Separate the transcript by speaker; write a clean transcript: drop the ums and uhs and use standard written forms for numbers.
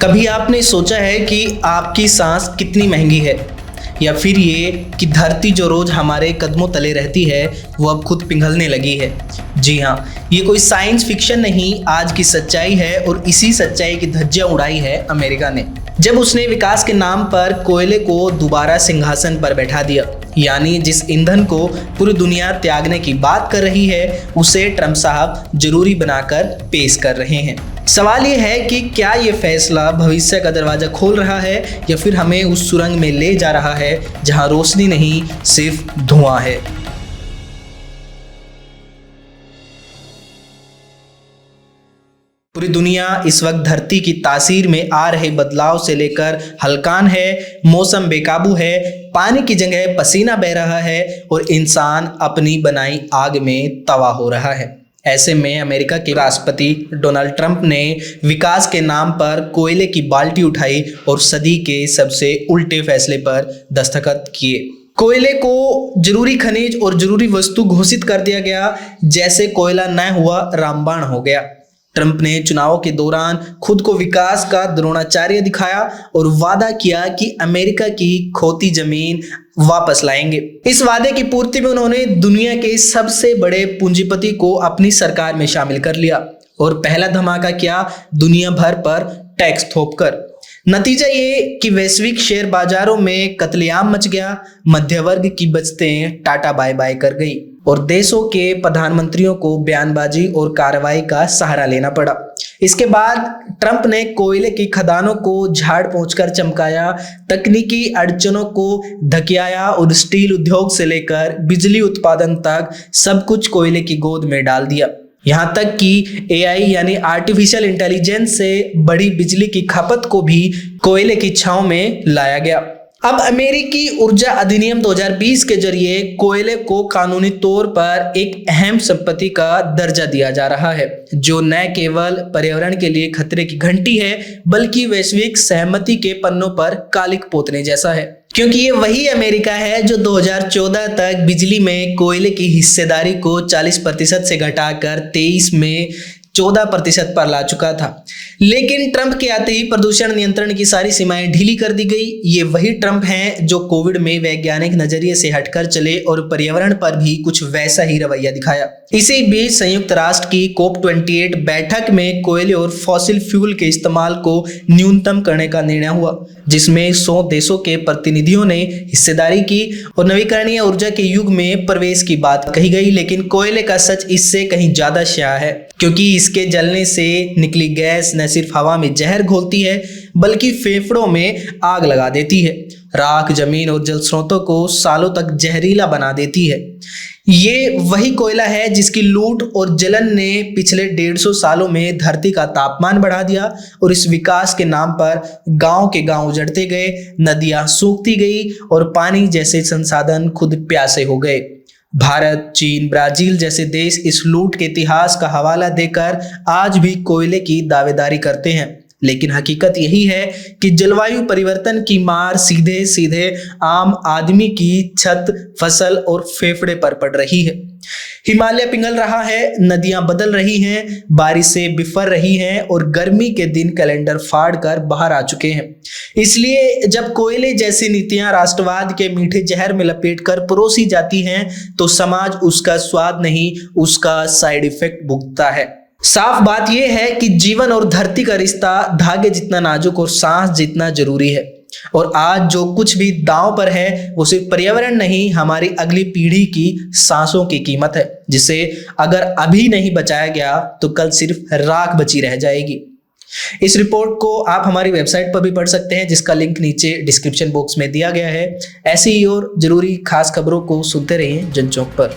Speaker 1: कभी आपने सोचा है कि आपकी सांस कितनी महंगी है, या फिर ये कि धरती जो रोज हमारे कदमों तले रहती है वो अब खुद पिघलने लगी है। जी हाँ, ये कोई साइंस फिक्शन नहीं, आज की सच्चाई है। और इसी सच्चाई की धज्जियां उड़ाई है अमेरिका ने, जब उसने विकास के नाम पर कोयले को दोबारा सिंहासन पर बैठा दिया। यानी जिस ईंधन को पूरी दुनिया त्यागने की बात कर रही है, उसे ट्रंप साहब जरूरी बनाकर पेश कर रहे हैं। सवाल ये है कि क्या ये फैसला भविष्य का दरवाजा खोल रहा है, या फिर हमें उस सुरंग में ले जा रहा है जहां रोशनी नहीं, सिर्फ धुआं है। पूरी दुनिया इस वक्त धरती की तासीर में आ रहे बदलाव से लेकर हलकान है, मौसम बेकाबू है, पानी की जगह पसीना बह रहा है और इंसान अपनी बनाई आग में तवा हो रहा है। ऐसे में अमेरिका के राष्ट्रपति डोनाल्ड ट्रंप ने विकास के नाम पर कोयले की बाल्टी उठाई और सदी के सबसे उल्टे फैसले पर दस्तखत किए। कोयले को जरूरी खनिज और जरूरी वस्तु घोषित कर दिया गया, जैसे कोयला न हुआ रामबाण हो गया। ट्रंप ने चुनावों के दौरान खुद को विकास का द्रोणाचार्य दिखाया और वादा किया कि अमेरिका की खोती जमीन वापस लाएंगे। इस वादे की पूर्ति में उन्होंने दुनिया के सबसे बड़े पूंजीपति को अपनी सरकार में शामिल कर लिया और पहला धमाका किया दुनिया भर पर टैक्स थोपकर। नतीजा ये कि वैश्विक शेयर बाजारों में कत्लेआम मच गया, मध्य वर्ग की बचतें टाटा बाय बाय कर गई और देशों के प्रधानमंत्रियों को बयानबाजी और कार्रवाई का सहारा लेना पड़ा। इसके बाद ट्रंप ने कोयले की खदानों को झाड़ पोंछकर चमकाया, तकनीकी अड़चनों को धकियाया और स्टील उद्योग से लेकर बिजली उत्पादन तक सब कुछ कोयले की गोद में डाल दिया। यहाँ तक कि AI यानी आर्टिफिशियल इंटेलिजेंस से बड़ी बिजली की खपत को भी कोयले की छांव में लाया गया। अब अमेरिकी ऊर्जा अधिनियम 2020 के जरिए कोयले को कानूनी तौर पर एक अहम संपत्ति का दर्जा दिया जा रहा है, जो न केवल पर्यावरण के लिए खतरे की घंटी है, बल्कि वैश्विक सहमति के पन्नों पर कालिक पोतने जैसा है। क्योंकि ये वही अमेरिका है जो 2014 तक बिजली में कोयले की हिस्सेदारी को 40% से घटाकर 23 में 14% पर ला चुका था। लेकिन ट्रंप के आते ही प्रदूषण नियंत्रण की सारी सीमाएं ढीली कर दी गई। ये वही ट्रंप हैं जो कोविड में वैज्ञानिक नजरिए से हटकर चले और पर्यावरण पर भी कुछ वैसा ही रवैया दिखाया। इसी बीच संयुक्त राष्ट्र की COP28 बैठक में कोयले और फॉसिल फ्यूल के इस्तेमाल को न्यूनतम करने का निर्णय हुआ, जिसमें 100 देशों के प्रतिनिधियों ने हिस्सेदारी की और नवीकरणीय ऊर्जा के युग में प्रवेश की बात कही गई। लेकिन कोयले का सच इससे कहीं ज्यादा स्याह है, क्योंकि इसके जलने से निकली गैस न सिर्फ हवा में जहर घोलती है, बल्कि फेफड़ों में आग लगा देती है, राख, जमीन और जल स्रोतों को सालों तक जहरीला बना देती है। ये वही कोयला है जिसकी लूट और जलन ने पिछले 150 सालों में धरती का तापमान बढ़ा दिया और इस विकास के नाम पर गांव के गांव उजड़ते गए, नदियां सूखती गई और पानी जैसे संसाधन खुद प्यासे हो गए। भारत, चीन, ब्राजील जैसे देश इस लूट के इतिहास का हवाला देकर आज भी कोयले की दावेदारी करते हैं। लेकिन हकीकत यही है कि जलवायु परिवर्तन की मार सीधे सीधे आम आदमी की छत, फसल और फेफड़े पर पड़ रही है। हिमालय पिघल रहा है, नदियां बदल रही हैं, बारिशें बिफर रही हैं और गर्मी के दिन कैलेंडर फाड़ कर बाहर आ चुके हैं। इसलिए जब कोयले जैसी नीतियां राष्ट्रवाद के मीठे जहर में लपेटकर परोसी जाती हैं, तो समाज उसका स्वाद नहीं, उसका साइड इफेक्ट भुगतता है। साफ बात यह है कि जीवन और धरती का रिश्ता धागे जितना नाजुक और सांस जितना जरूरी है। और आज जो कुछ भी दांव पर है वो सिर्फ पर्यावरण नहीं, हमारी अगली पीढ़ी की सांसों की कीमत है, जिसे अगर अभी नहीं बचाया गया तो कल सिर्फ राख बची रह जाएगी। इस रिपोर्ट को आप हमारी वेबसाइट पर भी पढ़ सकते हैं, जिसका लिंक नीचे डिस्क्रिप्शन बॉक्स में दिया गया है। ऐसी ही और जरूरी खास खबरों को सुनते रहिए जनचौक पर।